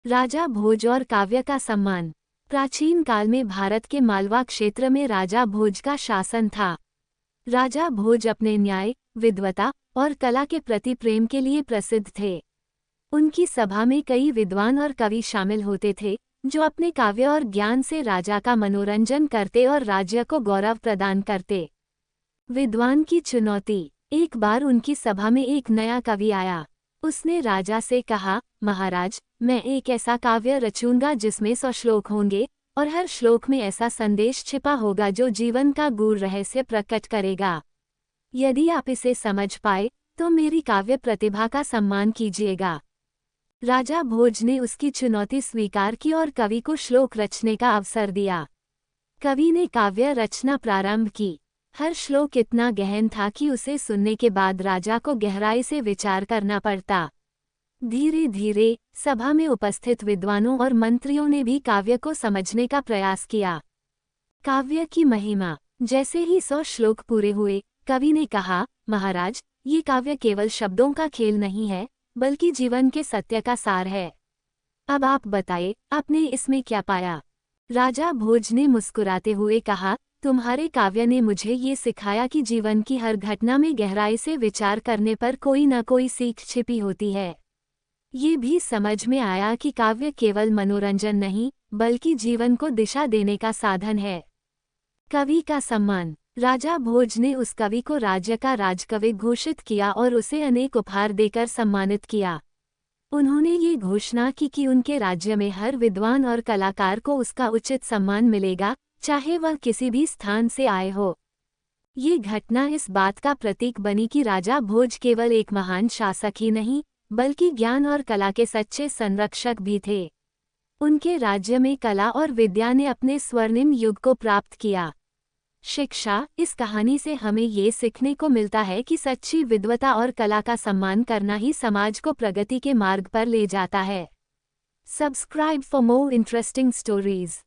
राजा भोज और काव्य का सम्मान। प्राचीन काल में भारत के मालवा क्षेत्र में राजा भोज का शासन था। राजा भोज अपने न्याय, विद्वता और कला के प्रति प्रेम के लिए प्रसिद्ध थे। उनकी सभा में कई विद्वान और कवि शामिल होते थे, जो अपने काव्य और ज्ञान से राजा का मनोरंजन करते और राज्य को गौरव प्रदान करते। विद्वान की चुनौती। एक बार उनकी सभा में एक नया कवि आया। उसने राजा से कहा, महाराज, मैं एक ऐसा काव्य रचूंगा जिसमें 100 श्लोक होंगे और हर श्लोक में ऐसा संदेश छिपा होगा जो जीवन का गूढ़ रहस्य प्रकट करेगा। यदि आप इसे समझ पाए तो मेरी काव्य प्रतिभा का सम्मान कीजिएगा। राजा भोज ने उसकी चुनौती स्वीकार की और कवि को श्लोक रचने का अवसर दिया। कवि ने काव्य रचना प्रारंभ की। हर श्लोक इतना गहन था कि उसे सुनने के बाद राजा को गहराई से विचार करना पड़ता। धीरे धीरे सभा में उपस्थित विद्वानों और मंत्रियों ने भी काव्य को समझने का प्रयास किया। काव्य की महिमा। जैसे ही 100 श्लोक पूरे हुए, कवि ने कहा, महाराज, ये काव्य केवल शब्दों का खेल नहीं है, बल्कि जीवन के सत्य का सार है। अब आप बताइए, आपने इसमें क्या पाया? राजा भोज ने मुस्कुराते हुए कहा, तुम्हारे काव्य ने मुझे ये सिखाया कि जीवन की हर घटना में गहराई से विचार करने पर कोई न कोई सीख छिपी होती है। ये भी समझ में आया कि काव्य केवल मनोरंजन नहीं, बल्कि जीवन को दिशा देने का साधन है। कवि का सम्मान। राजा भोज ने उस कवि को राज्य का राजकवि घोषित किया और उसे अनेक उपहार देकर सम्मानित किया। उन्होंने ये घोषणा की कि उनके राज्य में हर विद्वान और कलाकार को उसका उचित सम्मान मिलेगा, चाहे वह किसी भी स्थान से आए हो। ये घटना इस बात का प्रतीक बनी कि राजा भोज केवल एक महान शासक ही नहीं, बल्कि ज्ञान और कला के सच्चे संरक्षक भी थे। उनके राज्य में कला और विद्या ने अपने स्वर्णिम युग को प्राप्त किया। शिक्षा। इस कहानी से हमें ये सीखने को मिलता है कि सच्ची विद्वता और कला का सम्मान करना ही समाज को प्रगति के मार्ग पर ले जाता है। Subscribe for more interesting stories.